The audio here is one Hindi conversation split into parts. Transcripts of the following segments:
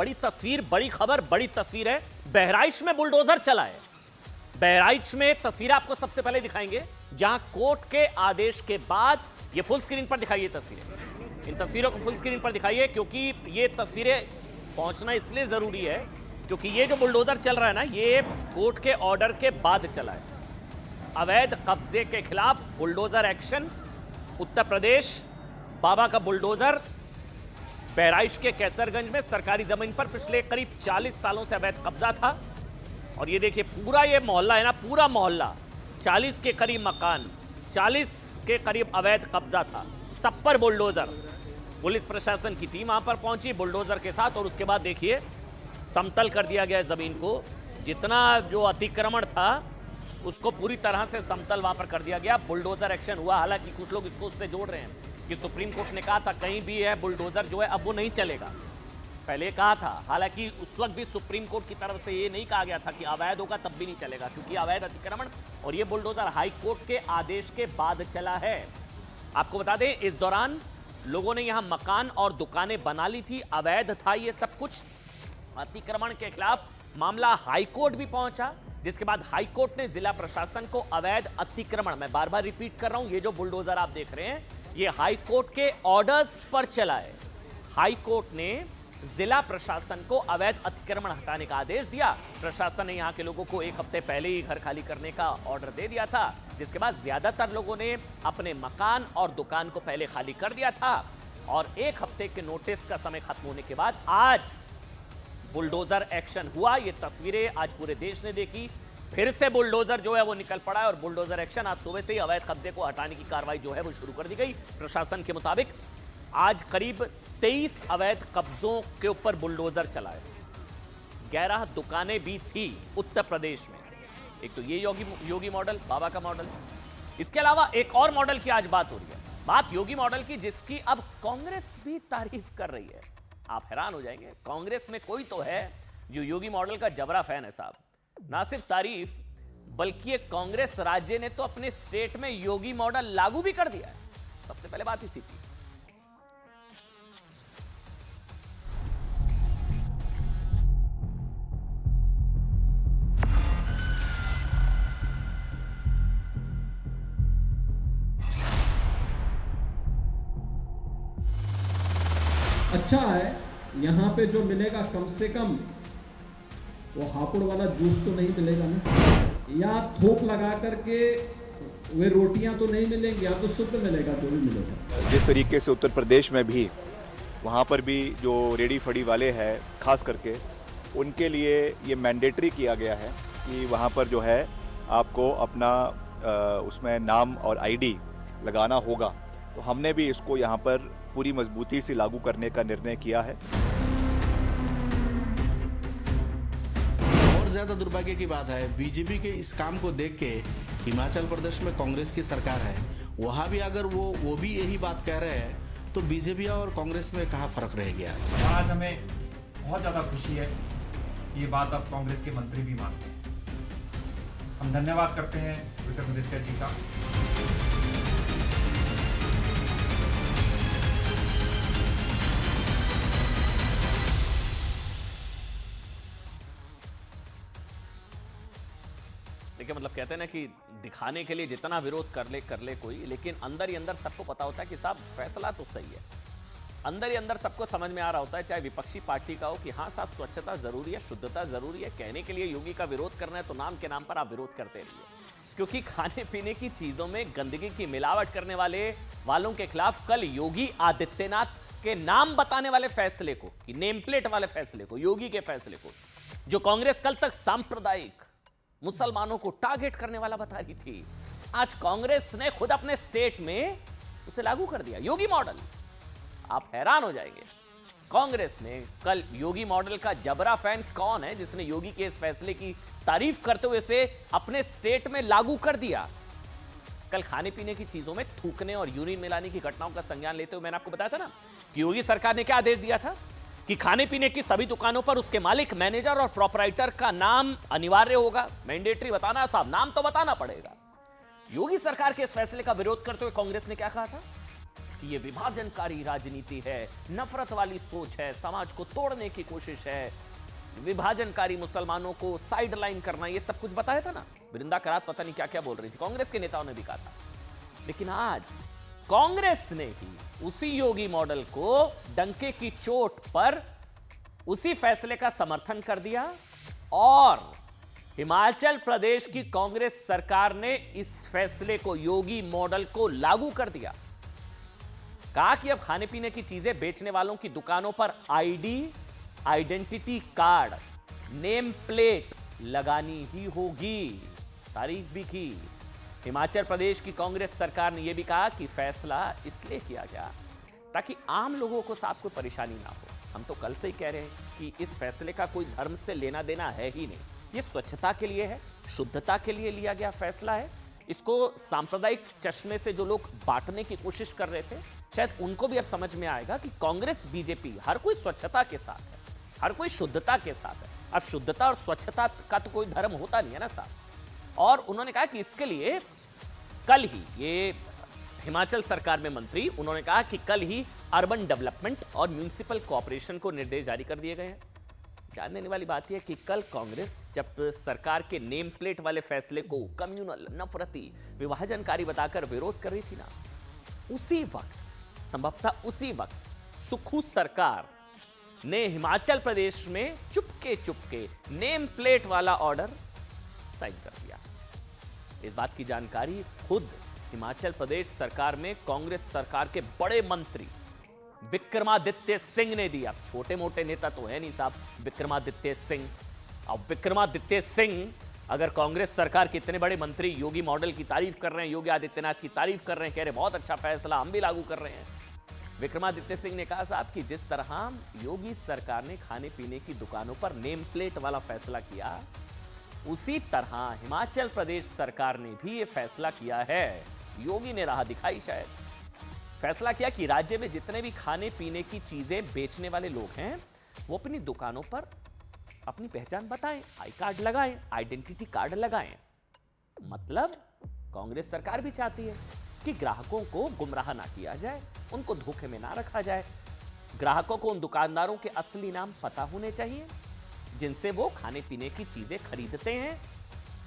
बड़ी तस्वीर, बड़ी खबर, बड़ी तस्वीर है। बहराइच में बुलडोजर चला है। बहराइच में तस्वीर आपको सबसे पहले दिखाएंगे, जहां कोर्ट के आदेश के बाद ये फुल स्क्रीन पर दिखाइए तस्वीरें। इन तस्वीरों को फुल स्क्रीन पर दिखाइए, क्योंकि ये तस्वीरें पहुंचना इसलिए जरूरी है क्योंकि ये जो बुलडोजर चल रहा है ना, ये कोर्ट के ऑर्डर के बाद चला है। अवैध कब्जे के खिलाफ बुलडोजर एक्शन। उत्तर प्रदेश, बाबा का बुलडोजर। बहराइच के कैसरगंज में सरकारी जमीन पर पिछले करीब 40 सालों से अवैध कब्जा था। और ये देखिए, पूरा ये मोहल्ला है ना, पूरा मोहल्ला, 40 के करीब मकान, 40 के करीब अवैध कब्जा था। सब पर बुलडोजर। पुलिस प्रशासन की टीम वहां पर पहुंची बुलडोजर के साथ, और उसके बाद देखिए समतल कर दिया गया जमीन को। जितना जो अतिक्रमण था उसको पूरी तरह से समतल वहां पर कर दिया गया। बुलडोजर एक्शन हुआ। हालांकि कुछ लोग इसको उससे जोड़ रहे हैं कि सुप्रीम कोर्ट ने कहा था कहीं भी है बुलडोजर जो है अब वो नहीं चलेगा। पहले कहा था, हालांकि उस वक्त भी सुप्रीम कोर्ट की तरफ से ये नहीं कहा गया था कि अवैध होगा तब भी नहीं चलेगा, क्योंकि अवैध अतिक्रमण और ये बुलडोजर हाई कोर्ट के आदेश के बाद चला है। आपको बता दें, इस दौरान लोगों ने यहां मकान और दुकानें बना ली थी। अवैध था ये सब कुछ। अतिक्रमण के खिलाफ मामला हाई कोर्ट भी पहुंचा, जिसके बाद हाई कोर्ट ने जिला प्रशासन को अवैध अतिक्रमण, मैं बार बार रिपीट कर रहा हूं, ये जो बुलडोजर आप देख रहे हैं ये हाई कोर्ट के ऑर्डर्स पर चला है। हाई कोर्ट ने जिला प्रशासन को अवैध अतिक्रमण हटाने का आदेश दिया। प्रशासन ने यहां के लोगों को एक हफ्ते पहले ही घर खाली करने का ऑर्डर दे दिया था, जिसके बाद ज्यादातर लोगों ने अपने मकान और दुकान को पहले खाली कर दिया था। और एक हफ्ते के नोटिस का समय खत्म होने के बाद आज बुलडोजर एक्शन हुआ। ये तस्वीरें आज पूरे देश ने देखी। फिर से बुलडोजर जो है वो निकल पड़ा है, और बुलडोजर एक्शन आज सुबह से ही अवैध कब्जे को हटाने की कार्रवाई जो है वो शुरू कर दी गई। प्रशासन के मुताबिक आज करीब 23 अवैध कब्जों के ऊपर बुलडोजर चला है। 11 दुकानें भी थी उत्तर प्रदेश में। एक तो ये योगी मॉडल, बाबा का मॉडल। इसके अलावा एक और मॉडल की आज बात हो रही है, बात योगी मॉडल की, जिसकी अब कांग्रेस भी तारीफ कर रही है। आप हैरान हो जाएंगे, कांग्रेस में कोई तो है जो योगी मॉडल का जबरा फैन है साहब। ना सिर्फ तारीफ, बल्कि कांग्रेस राज्य ने तो अपने स्टेट में योगी मॉडल लागू भी कर दिया है। सबसे पहले बात इसी की। अच्छा है, यहाँ पे जो मिलेगा कम से कम वो हापुड़ वाला जूस तो नहीं मिलेगा ना, या थोक लगा करके वे रोटियां तो नहीं मिलेंगी, या तो शुद्ध मिलेगा जो भी मिलेगा। जिस तरीके से उत्तर प्रदेश में भी, वहाँ पर भी जो रेडी फड़ी वाले हैं खास करके, उनके लिए ये मैंडेटरी किया गया है कि वहाँ पर जो है आपको अपना उसमें नाम और आईडी लगाना होगा। तो हमने भी इसको यहाँ पर पूरी मजबूती से लागू करने का निर्णय किया है। और ज्यादा दुर्भाग्य की बात है, बीजेपी के इस काम को देख के हिमाचल प्रदेश में कांग्रेस की सरकार है, वहां भी अगर वो भी यही बात कह रहे हैं, तो बीजेपी और कांग्रेस में कहाँ फर्क रह गया। आज हमें बहुत ज्यादा खुशी है, ये बात अब कांग्रेस के मंत्री भी मानते हैं। हम धन्यवाद करते हैं विक्रमादित्य जी का। देखिए, मतलब कहते हैं ना कि दिखाने के लिए जितना विरोध कर ले कोई, लेकिन अंदर ही अंदर सबको पता होता है कि साहब फैसला तो सही है। अंदर ही अंदर सबको समझ में आ रहा होता है, चाहे विपक्षी पार्टी का हो, कि हाँ साहब स्वच्छता जरूरी है, शुद्धता जरूरी है। कहने के लिए योगी का विरोध करना है तो नाम के नाम पर आप विरोध करते रहिए, क्योंकि खाने पीने की चीजों में गंदगी की मिलावट करने वालों के खिलाफ कल योगी आदित्यनाथ के नाम बताने वाले फैसले को, कि नेम प्लेट वाले फैसले को, योगी के फैसले को, जो कांग्रेस कल तक सांप्रदायिक मुसलमानों को टारगेट करने वाला बता रही थी, आज कांग्रेस ने खुद अपने स्टेट में उसे लागू कर दिया, योगी मॉडल। आप हैरान हो जाएंगे, कांग्रेस ने कल योगी मॉडल का जबरा फैन कौन है जिसने योगी के इस फैसले की तारीफ करते हुए इसे अपने स्टेट में लागू कर दिया। कल खाने पीने की चीजों में थूकने और यूरिन मिलाने की घटनाओं का संज्ञान लेते हुए मैंने आपको बताया था ना कि योगी सरकार ने क्या आदेश दिया था कि खाने पीने की सभी दुकानों पर उसके मालिक, मैनेजर और प्रोपराइटर का नाम अनिवार्य होगा। मैंडेटरी बताना साहब, नाम तो बताना पड़ेगा। योगी सरकार के इस फैसले का विरोध करते हुए कांग्रेस ने क्या कहा था कि ये विभाजनकारी राजनीति है, नफरत वाली सोच है, समाज को तोड़ने की कोशिश है, विभाजनकारी मुसलमानों को साइडलाइन करना, ये सब कुछ बताया था ना। वृंदा करात पता नहीं क्या क्या बोल रही थी, कांग्रेस के नेताओं ने भी कहा था। लेकिन आज कांग्रेस ने ही उसी योगी मॉडल को डंके की चोट पर उसी फैसले का समर्थन कर दिया और हिमाचल प्रदेश की कांग्रेस सरकार ने इस फैसले को, योगी मॉडल को लागू कर दिया। कहा कि अब खाने पीने की चीजें बेचने वालों की दुकानों पर ID, identity card, name plate लगानी ही होगी। तारीफ भी की। हिमाचल प्रदेश की कांग्रेस सरकार ने यह भी कहा कि फैसला इसलिए किया गया ताकि आम लोगों को साथ कोई परेशानी ना हो। हम तो कल से ही कह रहे हैं कि इस फैसले का कोई धर्म से लेना देना है ही नहीं। ये स्वच्छता के लिए है, शुद्धता के लिए लिया गया फैसला है। इसको सांप्रदायिक चश्मे से जो लोग बांटने की कोशिश कर रहे थे, शायद उनको भी अब समझ में आएगा कि कांग्रेस, बीजेपी, हर कोई स्वच्छता के साथ है, हर कोई शुद्धता के साथ है। अब शुद्धता और स्वच्छता का तो कोई धर्म होता नहीं है ना साहब। और उन्होंने कहा कि इसके लिए कल ही, ये हिमाचल सरकार में मंत्री, उन्होंने कहा कि कल ही अर्बन डेवलपमेंट और म्यूनिसिपल कॉर्पोरेशन को निर्देश जारी कर दिए गए हैं। जानने वाली बात यह है कि कल कांग्रेस जब सरकार के नेम प्लेट वाले फैसले को कम्युनल, नफरती, विभाजनकारी बताकर विरोध कर रही थी ना, उसी वक्त, संभवतः उसी वक्त सुक्खू सरकार ने हिमाचल प्रदेश में चुपके चुपके नेम प्लेट वाला ऑर्डर साइन कर दिया। इस बात की जानकारी खुद हिमाचल प्रदेश सरकार में कांग्रेस सरकार के बड़े मंत्री विक्रमादित्य सिंह ने दी। अब छोटे मोटे नेता तो है नहीं साहब विक्रमादित्य सिंह। अब विक्रमादित्य सिंह अगर कांग्रेस सरकार के इतने बड़े मंत्री योगी मॉडल की तारीफ कर रहे हैं, योगी आदित्यनाथ की तारीफ कर रहे हैं, कह रहे बहुत अच्छा फैसला, हम भी लागू कर रहे हैं। विक्रमादित्य सिंह ने कहा साहब कि जिस तरह योगी सरकार ने खाने पीने की दुकानों पर नेम प्लेट वाला फैसला किया, उसी तरह हिमाचल प्रदेश सरकार ने भी यह फैसला किया है। योगी ने राह दिखाई, शायद फैसला किया कि राज्य में जितने भी खाने पीने की चीजें बेचने वाले लोग हैं, वो अपनी दुकानों पर अपनी पहचान बताएं, आई कार्ड लगाएं, आइडेंटिटी कार्ड लगाएं। मतलब कांग्रेस सरकार भी चाहती है कि ग्राहकों को गुमराह ना किया जाए, उनको धोखे में ना रखा जाए। ग्राहकों को उन दुकानदारों के असली नाम पता होने चाहिए जिनसे वो खाने पीने की चीजें खरीदते हैं।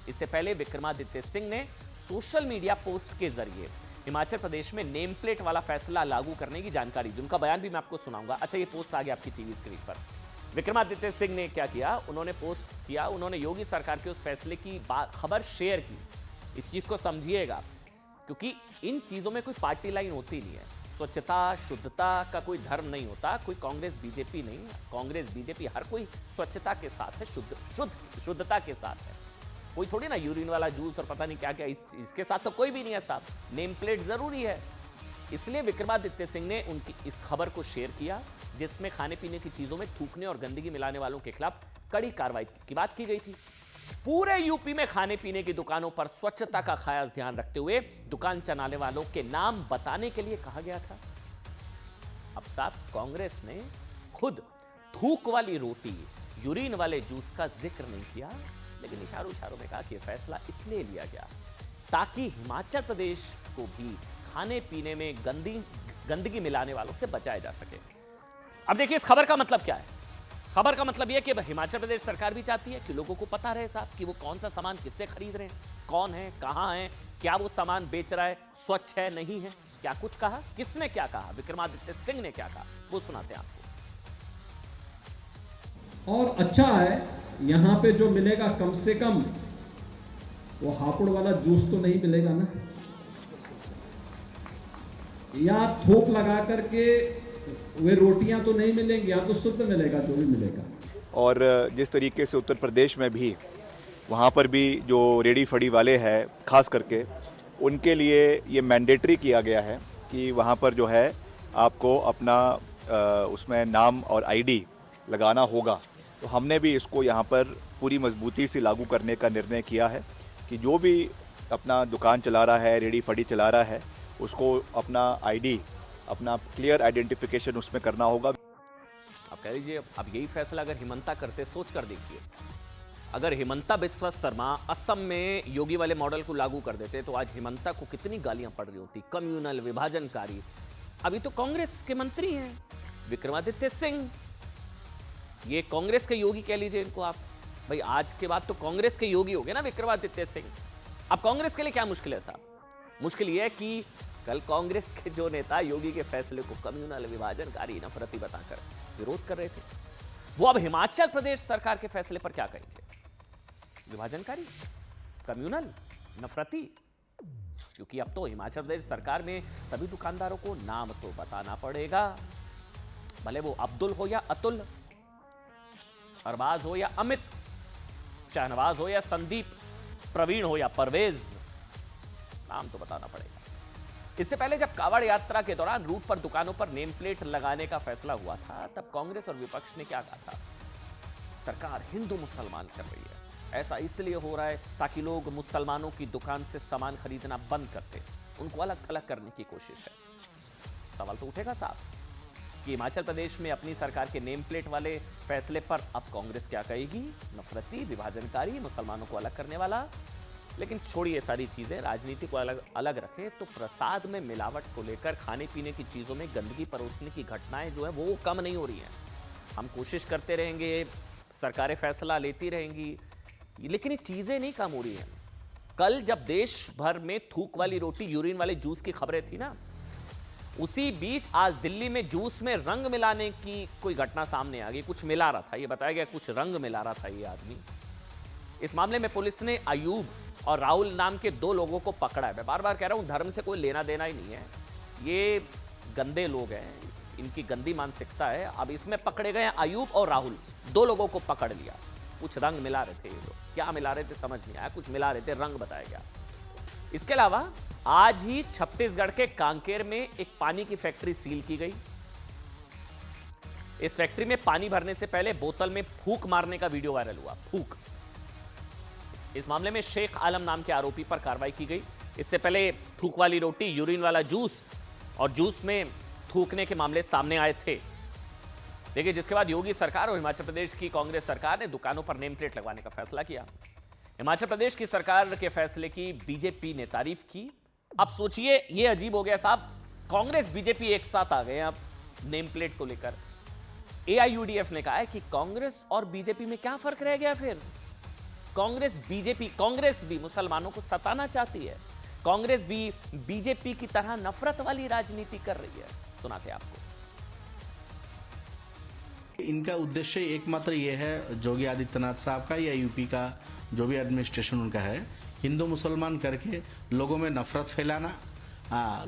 इससे पहले विक्रमादित्य सिंह ने सोशल मीडिया पोस्ट के जरिए हिमाचल प्रदेश में नेम प्लेट वाला फैसला लागू करने की जानकारी दी। उनका बयान भी मैं आपको सुनाऊंगा। अच्छा, ये पोस्ट आ गया आपकी टीवी स्क्रीन पर। विक्रमादित्य सिंह ने क्या किया, उन्होंने पोस्ट किया, उन्होंने योगी सरकार के उस फैसले की खबर शेयर की। इस चीज को समझिएगा, क्योंकि इन चीजों में कोई पार्टी लाइन होती नहीं है। स्वच्छता, शुद्धता का कोई धर्म नहीं होता, कोई कांग्रेस बीजेपी नहीं। कांग्रेस बीजेपी हर कोई स्वच्छता के साथ है, शुद्धता के साथ है। कोई थोड़ी ना यूरिन वाला जूस और पता नहीं क्या क्या, इसके साथ तो कोई भी नहीं है साहब। नेम प्लेट जरूरी है। इसलिए विक्रमादित्य सिंह ने उनकी इस खबर को शेयर किया, जिसमें खाने पीने की चीजों में थूकने और गंदगी मिलाने वालों के खिलाफ कड़ी कार्रवाई की बात की गई थी। पूरे यूपी में खाने पीने की दुकानों पर स्वच्छता का खास ध्यान रखते हुए दुकान चलाने वालों के नाम बताने के लिए कहा गया था। अब साहब कांग्रेस ने खुद थूक वाली रोटी, यूरिन वाले जूस का जिक्र नहीं किया, लेकिन इशारों में कहा कि फैसला इसलिए लिया गया ताकि हिमाचल प्रदेश को भी खाने पीने में गंदगी मिलाने वालों से बचाया जा सके। अब देखिए इस खबर का मतलब क्या है। खबर का मतलब यह कि हिमाचल प्रदेश सरकार भी चाहती है कि लोगों को पता रहे साहब कि वो कौन सा सामान किससे खरीद रहे हैं, कौन है, कहां है, क्या वो सामान बेच रहा है, स्वच्छ है, नहीं है, क्या कुछ कहा, किसने क्या कहा, विक्रमादित्य सिंह ने क्या कहा, वो सुनाते हैं आपको। और अच्छा है, यहाँ पे जो मिलेगा कम से कम वो हापुड़ वाला जूस तो नहीं मिलेगा ना, या थोक लगा करके वे रोटियां तो नहीं मिलेंगी, या तो शुद्ध मिलेगा जो भी मिलेगा। और जिस तरीके से उत्तर प्रदेश में भी, वहाँ पर भी जो रेडी फड़ी वाले हैं खास करके, उनके लिए ये मैंडेटरी किया गया है कि वहाँ पर जो है आपको अपना उसमें नाम और आईडी लगाना होगा। तो हमने भी इसको यहाँ पर पूरी मजबूती से लागू करने का निर्णय किया है कि जो भी अपना दुकान चला रहा है, रेडी फड़ी चला रहा है, उसको अपना आईडी, अपना क्लियर आइडेंटिफिकेशन उसमें करना होगा। अब कह लीजिए, अब यही फैसला अगर हिमंता करते, सोच कर देखिए, अगर हिमंता बिस्वा शर्मा असम में योगी वाले मॉडल को लागू कर देते तो आज हिमंता को कितनी गालियां पड़ रही होती, कम्युनल, विभाजनकारी। अभी तो कांग्रेस के मंत्री हैं विक्रमादित्य सिंह, ये कांग्रेस के योगी कह लीजिए इनको आप। भाई आज के बाद तो कांग्रेस के योगी हो गए ना विक्रमादित्य सिंह। अब कांग्रेस के लिए क्या मुश्किल है साहब? मुश्किल यह है कि कल कांग्रेस के जो नेता योगी के फैसले को कम्युनल, विभाजनकारी, नफरती बताकर विरोध कर रहे थे, वो अब हिमाचल प्रदेश सरकार के फैसले पर क्या कहेंगे? विभाजनकारी, कम्युनल, नफरती? क्योंकि अब तो हिमाचल प्रदेश सरकार में सभी दुकानदारों को नाम तो बताना पड़ेगा, भले वो अब्दुल हो या अतुल, अरबाज हो या अमित, शहनवाज हो या संदीप, प्रवीण हो या परवेज, नाम तो बताना पड़ेगा। इससे पहले जब कावड़ यात्रा के दौरान रूट पर दुकानों पर नेम प्लेट लगाने का फैसला हुआ था, तब कांग्रेस और विपक्ष ने क्या कहा था? सरकार हिंदू मुसलमान कर रही है, ऐसा इसलिए हो रहा है ताकि लोग मुसलमानों की दुकान से सामान खरीदना बंद करते, उनको अलग थलग करने की कोशिश है। सवाल तो उठेगा साहब कि हिमाचल प्रदेश में अपनी सरकार के नेम प्लेट वाले फैसले पर अब कांग्रेस क्या कहेगी? नफरती, विभाजनकारी, मुसलमानों को अलग करने वाला। लेकिन छोड़िए सारी चीजें, राजनीति को अलग रखें तो प्रसाद में मिलावट को लेकर खाने पीने की चीजों में गंदगी परोसने की घटनाएं जो है वो कम नहीं हो रही हैं। हम कोशिश करते रहेंगे, सरकारें फैसला लेती रहेंगी, लेकिन ये चीजें नहीं कम हो रही हैं। कल जब देश भर में थूक वाली रोटी, यूरिन वाले जूस की खबरें थी ना, उसी बीच आज दिल्ली में जूस में रंग मिलाने की कोई घटना सामने आ गई। कुछ मिला रहा था, ये बताया गया कुछ रंग मिला रहा था ये आदमी। इस मामले में पुलिस ने अयूब और राहुल नाम के 2 लोगों को पकड़ा है। मैं बार बार कह रहा हूं, धर्म से कोई लेना देना ही नहीं है, ये गंदे लोग हैं, इनकी गंदी मानसिकता है। अब इसमें पकड़े गए अयूब और राहुल, 2 लोगों को पकड़ लिया। कुछ रंग मिला रहे थे ये लोग, क्या मिला रहे थे समझ नहीं आया, कुछ मिला रहे थे, रंग बताया गया। इसके अलावा आज ही छत्तीसगढ़ के कांकेर में एक पानी की फैक्ट्री सील की गई। इस फैक्ट्री में पानी भरने से पहले बोतल में फूंक मारने का वीडियो वायरल हुआ। फूंक, इस मामले में शेख आलम नाम के आरोपी पर कार्रवाई की गई। इससे पहले थूक वाली रोटी, यूरिन वाला जूस और जूस में थूकने के मामले सामने आए थे। देखिए, जिसके बाद योगी सरकार और हिमाचल प्रदेश की कांग्रेस सरकार ने दुकानों पर नेम प्लेट लगवाने का फैसला किया। हिमाचल प्रदेश की सरकार के फैसले की बीजेपी ने तारीफ की। अब सोचिए, ये अजीब हो गया साहब, कांग्रेस बीजेपी एक साथ आ गए अब नेम प्लेट को लेकर। एआईयूडीएफ ने कहा है कि कांग्रेस और बीजेपी में क्या फर्क रह गया फिर? कांग्रेस भी मुसलमानों को सताना चाहती है, कांग्रेस भी बीजेपी की तरह नफरत वाली राजनीति कर रही है। सुनाते आपको। इनका उद्देश्य एकमात्र ये है, योगी आदित्यनाथ साहब का या यूपी का जो भी एडमिनिस्ट्रेशन उनका है, हिंदू मुसलमान करके लोगों में नफरत फैलाना,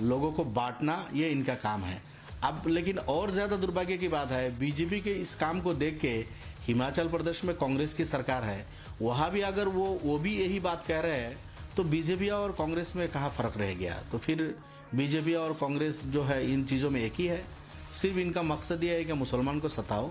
लोगों को बांटना, ये इनका काम है। अब लेकिन और ज़्यादा दुर्भाग्य की बात है, बीजेपी के इस काम को देख के हिमाचल प्रदेश में कांग्रेस की सरकार है, वहाँ भी अगर वो भी यही बात कह रहे हैं, तो बीजेपी और कांग्रेस में कहाँ फ़र्क रह गया? तो फिर बीजेपी और कांग्रेस जो है इन चीज़ों में एक ही है। सिर्फ इनका मकसद ये है कि मुसलमान को सताओ,